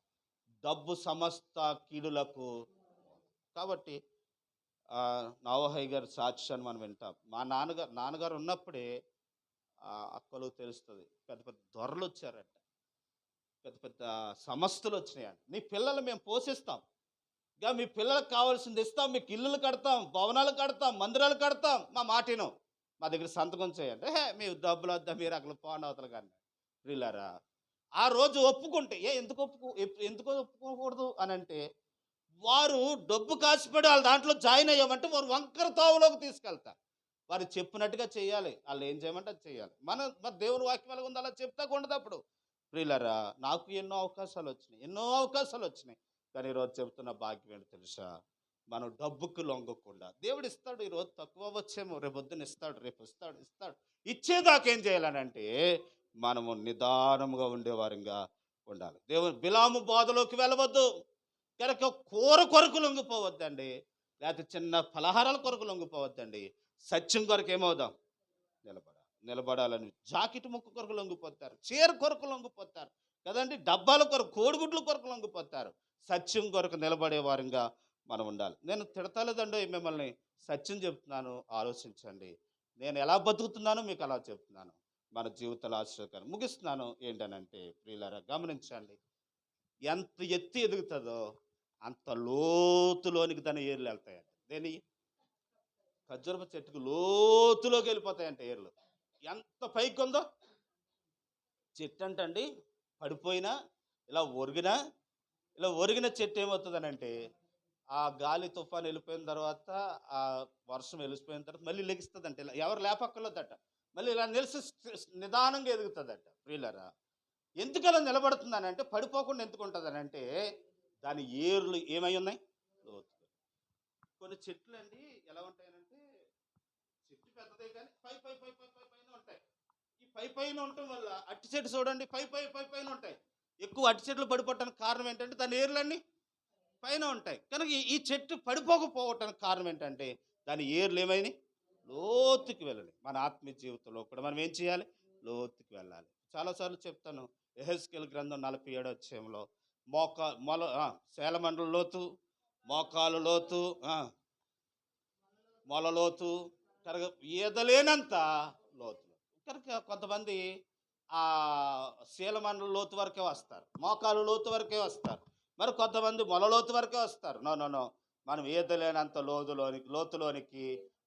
డబ్బు సమస్త కీడులకు. కాబట్టి నవోహయ్ గారి సాక్ష్యాన్ని మనం వింటాం. మా నాన్నగారు ఉన్నప్పుడే అక్కలు తెలుస్తుంది, పెద్ద పెద్ద దొరలు వచ్చారట, పెద్ద పెద్ద సంస్థలు వచ్చినాయంట. మీ పిల్లలు మేము పోషిస్తాం, ఇక మీ పిల్లలకు కావాల్సింది ఇస్తాం, మీకు ఇల్లులు కడతాం, భవనాలు కడతాం, మందిరాలు కడతాం, మా మాటిను, మా దగ్గర సంతకం చేయండి. మీ డబ్బులు వద్దా, మీరు అక్కడ పోనవతలు కానీ. ప్రియులారా, ఆ రోజు ఒప్పుకుంటే ఎందుకు ఒప్పుకోకూడదు అని అంటే వారు డబ్బు కాసిపడి వాళ్ళ దాంట్లో జాయిన్ అయ్యామంటే వారు వంకర తావులోకి తీసుకెళ్తారు. వారు చెప్పినట్టుగా చేయాలి, వాళ్ళు ఏం చేయమంటే అది చేయాలి. మన దేవుని వాక్యం ఎలా ఉంది అలా చెప్తా ఉండదు. అప్పుడు ప్రియులరా, నాకు ఎన్నో అవకాశాలు వచ్చినాయి కానీ ఈరోజు చెబుతున్న భాగ్యం ఏంటి తెలుసా, మనం డబ్బుకు లొంగకుండా, దేవుడు ఇస్తాడు, ఈరోజు తక్కువ వచ్చేమో, రేపు పొద్దున ఇస్తాడు, రేపు ఇస్తాడు. ఇచ్చేదాకేం చేయాలనంటే మనము నిదానముగా ఉండేవారంగా ఉండాలి. దేవుని బిలాము బాధలోకి వెళ్ళవద్దు, కనుక కూర కొరకు లొంగిపోవద్దండి, లేకపోతే చిన్న పలహారాల కొరకు లొంగిపోవద్దండి. సత్యం కొరకు ఏమవుదాం, నిలబడాలని. జాకెట్ ముక్క కొరకు లొంగిపోతారు, చీర కొరకు లొంగిపోతారు కదండి, డబ్బాల కొరకు, కోడిగుడ్ల కొరకు లొంగిపోతారు. సత్యం కొరకు నిలబడే వారంగా మనం ఉండాలి. నేను తిడతలేదండి మిమ్మల్ని, సత్యం చెప్తున్నాను, ఆలోచించండి. నేను ఎలా బతుకుతున్నానో మీకు అలా చెప్తున్నాను. మన జీవితాలు ఆశ్చర్యకరం. ముగిస్తున్నాను. ఏంటనంటే ప్రియులారా, గమనించండి, ఎంత ఎత్తి ఎదుగుతుందో అంత లోతులోనికి దాని ఏర్లు వెళ్తాయంట. దేని ఖర్జూరపు చెట్టుకు లోతులోకి వెళ్ళిపోతాయంట ఏర్లు. ఎంత పైకి ఉందో చెట్టు అంటండి, పడిపోయినా ఇలా ఒరిగిన చెట్టు ఏమవుతుందనంటే ఆ గాలి తుఫాను వెళ్ళిపోయిన తర్వాత, ఆ వర్షం వెళ్ళిపోయిన తర్వాత మళ్ళీ లెగిస్తుందంట. ఇలా ఎవరు లేపక్కర్లేదట, మళ్ళీ ఇలా నిదానంగా ఎదుగుతుందట. ప్రియులరా, ఎందుకలా నిలబడుతుందనంటే, పడిపోకుండా ఎందుకు ఉంటుందనంటే దాని ఏర్లు ఏమై ఉన్నాయి, లోతుగా. కొన్ని చెట్లు అండి ఎలా ఉంటాయనంటే అంతేగాని పైన ఉంటాయి. ఈ పైన ఉండటం వల్ల అట్టి చెట్టు చూడండి పైన ఉంటాయి. ఎక్కువ అట్టి చెట్లు పడిపోవటానికి కారణం ఏంటంటే దాని ఏర్లన్నీ పైన ఉంటాయి. కనుక ఈ చెట్టు పడిపోకపోవటానికి కారణం ఏంటంటే దాని ఏర్లు ఏమైనాయి, లోతుకి వెళ్ళాలి. మన ఆత్మీయ జీవితంలో కూడా మనం ఏం చేయాలి, లోతుకి వెళ్ళాలి. చాలాసార్లు చెప్తాను, యెహెజ్కేలు గ్రంథం 47వ అధ్యాయంలో శేలమండల లోతు, మోకాలు లోతు, మొల లోతు, కనుక ఈదలేనంత లోతు. కనుక కొంతమంది ఆ శీలమండల లోతు వరకే వస్తారు, మోకాలు లోతు వరకే వస్తారు, మరి కొంతమంది మొల లోతు వరకే వస్తారు. నో మనం ఈదలేనంత లోతులోనికి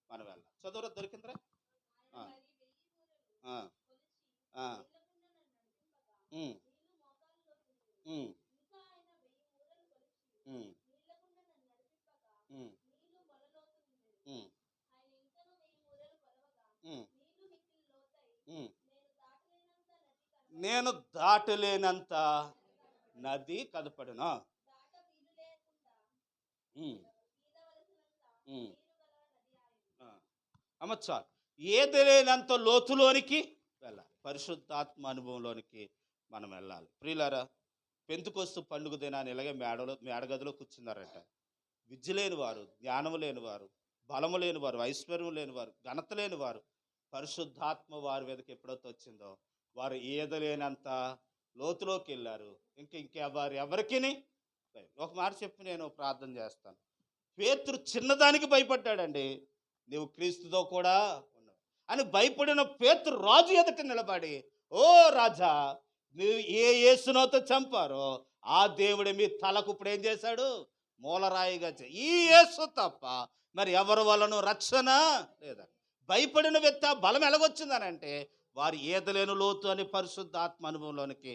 మనం వెళ్ళాలి. చదువురా దొరికిందిరా. ఆ, ఆ, ఆ, ఉమ్, ఉమ్, ఉమ్, ఉమ్, ఉమ్, ఉమ్, ఉమ్. నేను దాటలేనంత నది కనపడునా. అమ్మచ్చా, ఏదలేనంత లోతులోనికి వెళ్ళాలి, పరిశుద్ధాత్మ అనుభవంలోనికి మనం వెళ్ళాలి. ప్రియులారా, పెంతుకొస్తు పండుగ దినాన్ని ఇలాగే మేడగదిలో కూర్చున్నారట. విద్య లేని వారు, జ్ఞానము లేని వారు, బలము లేని వారు, ఐశ్వర్యం లేని వారు, ఘనత లేని వారు, పరిశుద్ధాత్మ వారి మీదకి ఎప్పుడైతే వచ్చిందో వారు ఈదలేనంత లోతులోకి వెళ్ళారు. ఇంకా వారు ఎవరికి. ఒక మాట చెప్పి నేను ప్రార్థన చేస్తాను. పేతురు చిన్నదానికి భయపడ్డాడండి. నువ్వు క్రీస్తుతో కూడా ఉన్నావు అని భయపడిన పేతురు రాజు ఎదుట నిలబడి, ఓ రాజా, నువ్వు ఏ యేసునోతో చంపారో ఆ దేవుడే మీ తలకు ఇప్పుడు ఏం చేశాడు, మూలరాయిగా ఈ యేసు తప్ప మరి ఎవరి వలన రక్షణ లేదా. భయపడిన వ్యక్తి ఆ బలం ఎలాగొచ్చిందనంటే వారు ఈదలేని లోతు అని పరిశుద్ధాత్మ అనుభవంలోనికి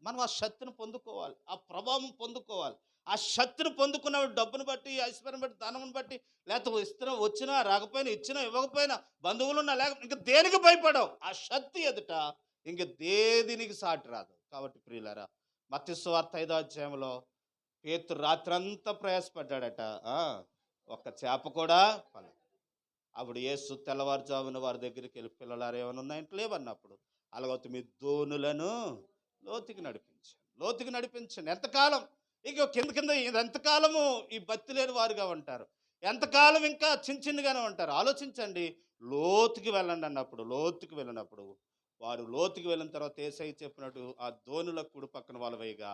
మనం ఆ శక్తిని పొందుకోవాలి, ఆ ప్రభావం పొందుకోవాలి. ఆ శక్తిని పొందుకున్న డబ్బును బట్టి, ఐశ్వర్యం బట్టి, ధనమును బట్టి, లేకపోతే ఇస్తున్నా వచ్చినా రాకపోయినా, ఇచ్చినా ఇవ్వకపోయినా, బంధువులున్నా లేక ఇంక దేనికి భయపడవు. ఆ శక్తి ఎదుట ఇంక దేనికి సాటి రాదు. కాబట్టి ప్రియులారా, మత్తయి సువార్త 5వ అధ్యాయంలో పేతురు రాత్రంతా ప్రయాసపడ్డాడట, ఒక్క చేప కూడా పడలేదు. అప్పుడు యేసు తెల్లవారుజామున వారి దగ్గరికి వెళ్ళి, పిల్లలారు ఏమైనా ఉన్నాయంటే లేవన్నప్పుడు, అలాగైతే మీ దోణులను లోతుకి నడిపించండి. ఎంతకాలం ఇక కింద ఎంతకాలము ఈ భక్తి లేని వారుగా ఉంటారు, ఎంతకాలం ఇంకా చిన్నగానే ఉంటారు. ఆలోచించండి. లోతుకి వెళ్ళండి అన్నప్పుడు, లోతుకి వెళ్ళినప్పుడు వారు లోతుకి వెళ్ళిన తర్వాత యేసయ్య చెప్పినట్టు ఆ దోణుల కుడి పక్కన వాళ్ళ వేయగా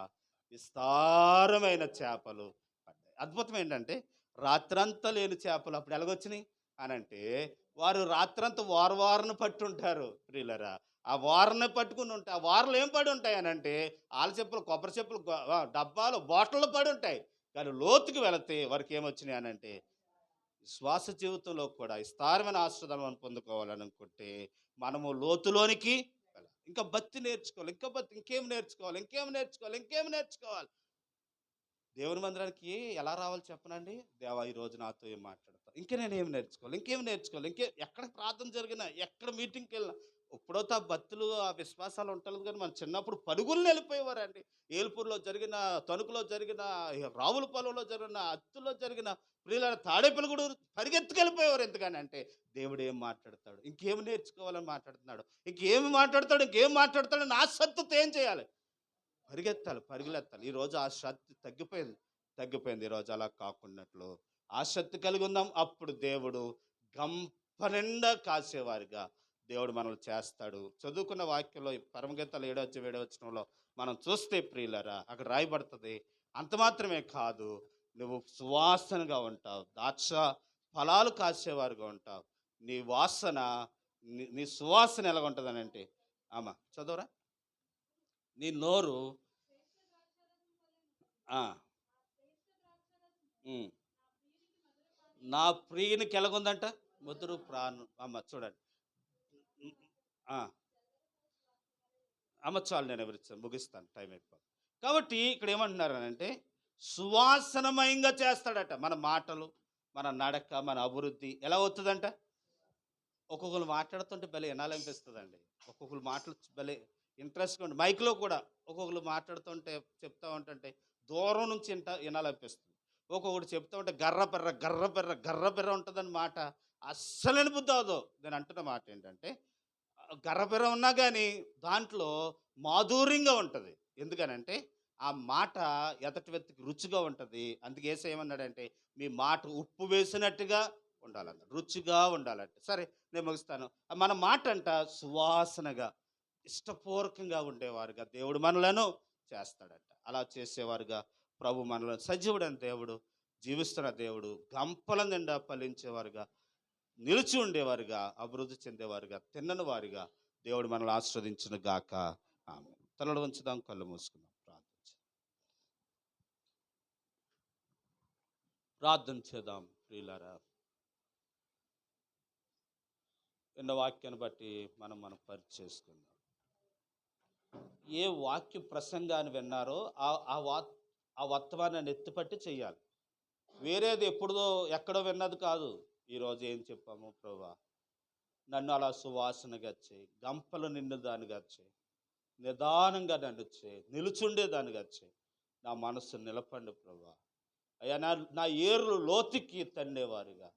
విస్తారమైన చేపలు పడ్డాయి. అద్భుతం ఏంటంటే రాత్రంతా లేని చేపలు అప్పుడు ఎలాగొచ్చినాయి అనంటే, వారు రాత్రంతా వారను పట్టుంటారు. ప్రియులరా, ఆ వారని పట్టుకుని ఉంటే ఆ వారలు ఏం పడి ఉంటాయి అనంటే ఆల చెప్పులు, కొబ్బరి చెప్పులు, డబ్బాలు, బాటిళ్ళు పడి ఉంటాయి. కానీ లోతుకి వెళితే వారికి ఏమొచ్చినాయి అనంటే, శ్వాస జీవితంలో కూడా విస్తారమైన ఆశీర్వాదాలను పొందుకోవాలనుకుంటే మనము లోతులోనికి వెళ్ళాలి. ఇంకా భక్తి నేర్చుకోవాలి, ఇంకేం నేర్చుకోవాలి. దేవుని మందిరానికి ఎలా రావాలి చెప్పనండి. దేవా, ఈరోజు నాతో ఏం మాట్లాడతావు, నేను ఏం నేర్చుకోవాలి, ఎక్కడ ప్రార్థన జరిగినా, ఎక్కడ మీటింగ్కి వెళ్ళినా, ఇప్పుడైతే ఆ భక్తులు, ఆ విశ్వాసాలు ఉంటుంది. కానీ మన చిన్నప్పుడు పరుగులు వెళ్ళిపోయేవారండి. ఏల్పూర్లో జరిగిన, తణుకులో జరిగిన, రావులపాలెంలో జరిగిన, అత్తులో జరిగిన, ప్రియుల తాడేపల్లిగూడు పరిగెత్తుకెళ్ళిపోయేవారు. ఎందుకని అంటే దేవుడు ఏం మాట్లాడతాడు, ఇంకేం నేర్చుకోవాలని మాట్లాడుతున్నాడు, ఇంకేం మాట్లాడతాడు నా సత్తుతో ఏం చేయాలి, పరుగులెత్తాలి. ఈరోజు ఆ శక్తి తగ్గిపోయింది. ఈరోజు అలా కాకున్నట్లు ఆ శక్తి కలిగి ఉందాం. అప్పుడు దేవుడు గంప నిండా కాసేవారిగా దేవుడు మనల్ని చేస్తాడు. చదువుకున్న వాక్యంలో పరమగీతాలు 7వ వచనంలో మనం చూస్తే ప్రియులరా, అక్కడ రాయబడుతుంది, అంత మాత్రమే కాదు, నువ్వు సువాసనగా ఉంటావు, ద్రాక్ష ఫలాలు కాసేవారుగా ఉంటావు. నీ సువాసన ఎలాగ ఉంటుందని అంటే, చదవరా, నీ నోరు నా ప్రియునికి ఎలాగుందంట, మధురు ప్రాణం. చూడండి చాలు, నేను ఎవరిస్తాను, ముగిస్తాను, టైం అయిపోయింది. కాబట్టి ఇక్కడ ఏమంటున్నారు అంటే సువాసనమయంగా చేస్తాడట. మన మాటలు, మన నడక, మన అభివృద్ధి ఎలా అవుతుందంట. ఒక్కొక్కరు మాట్లాడుతుంటే భలే వినాలనిపిస్తుందండి. ఒక్కొక్కరు మాటలు భలే ఇంట్రెస్ట్గా ఉంటుంది. మైక్లో కూడా ఒక్కొక్కరు మాట్లాడుతుంటే చెప్తా ఉంటుంటే దూరం నుంచి వినాలనిపిస్తుంది. ఒక్కొక్కటి చెప్తా ఉంటే గర్రబెర్ర ఉంటుందని మాట. అస్సలు వినబుద్ధి అవ్వదు. నేను అంటున్న మాట ఏంటంటే గర్రబిర్ర ఉన్నా కానీ దాంట్లో మాధుర్యంగా ఉంటుంది. ఎందుకనంటే ఆ మాట ఎదటి వ్యక్తికి రుచిగా ఉంటుంది. అందుకే యేసు ఏమన్నాడంటే మీ మాట ఉప్పు వేసినట్టుగా ఉండాలన్నాడు. రుచిగా ఉండాలంటే. సరే నేను ముగిస్తాను. మన మాట అంట సువాసనగా ఇష్టపూర్వకంగా ఉండేవారుగా దేవుడు మనలను చేస్తాడట. అలా చేసేవారుగా ప్రభు మనలను సజీవుడైన దేవుడు, జీవిస్తున్న దేవుడు, గంపల నిండా ఫలించేవారుగా, నిలిచి ఉండేవారుగా, అభివృద్ధి చెందేవారుగా, తిన్నని వారిగా దేవుడు మనల్ని ఆశీర్వదించును గాక. ఆమేన్. తలలు ఉంచుదాం, కళ్ళు మూసుకుందాం, ప్రార్థన చేద్దాం. ప్రియులారా, విన్న వాక్యాన్ని బట్టి మనం పరిచయం చేసుకుందాం. ఏ వాక్య ప్రసంగాన్ని విన్నారో ఆ వర్తమానాన్ని ఎత్తిపట్టి చెయ్యాలి. వేరేది ఎప్పుడుదో ఎక్కడో విన్నది కాదు. ఈరోజు ఏం చెప్పాము ప్రభువా, నన్ను అలా సువాసనగా చేయి, గంపలు నిండుదానిగా చేయి, నిదానంగా నన్ను చేయి, నిలుచుండేదానిగా చేయి, నా మనస్సు నిలపండి ప్రభువా. అయ్యా నా ఏర్లు లోతుకి తండేవారుగా,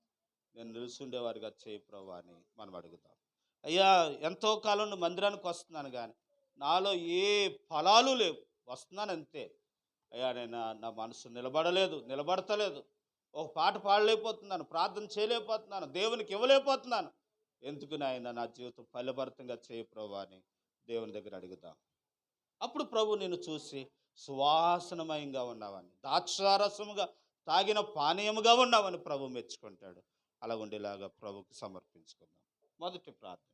నేను నిలుచుండేవారుగా చేయి ప్రభువా అని మనం అడుగుతాం. అయ్యా ఎంతో కాలం నుండి మందిరానికి వస్తున్నాను కానీ నాలో ఏ ఫలాలు లేవు, వస్తున్నాను అంతే. అయ్యా నేను నా మనసు నిలబడతలేదు. ఒక పాట పాడలేకపోతున్నాను, ప్రార్థన చేయలేకపోతున్నాను, దేవునికి ఇవ్వలేకపోతున్నాను. ఎందుకు నాయన నా జీవితం ఫలభరితంగా చేయి ప్రభువా అని దేవుని దగ్గర అడుగుతాం. అప్పుడు ప్రభు నిన్ను చూసి సువాసనమయంగా ఉన్నావని, ద్రాక్షారసముగా తాగిన పానీయముగా ఉన్నావని ప్రభు మెచ్చుకుంటాడు. అలా ఉండేలాగా ప్రభుకి సమర్పించుకుందాం. మొదటి ప్రార్థన.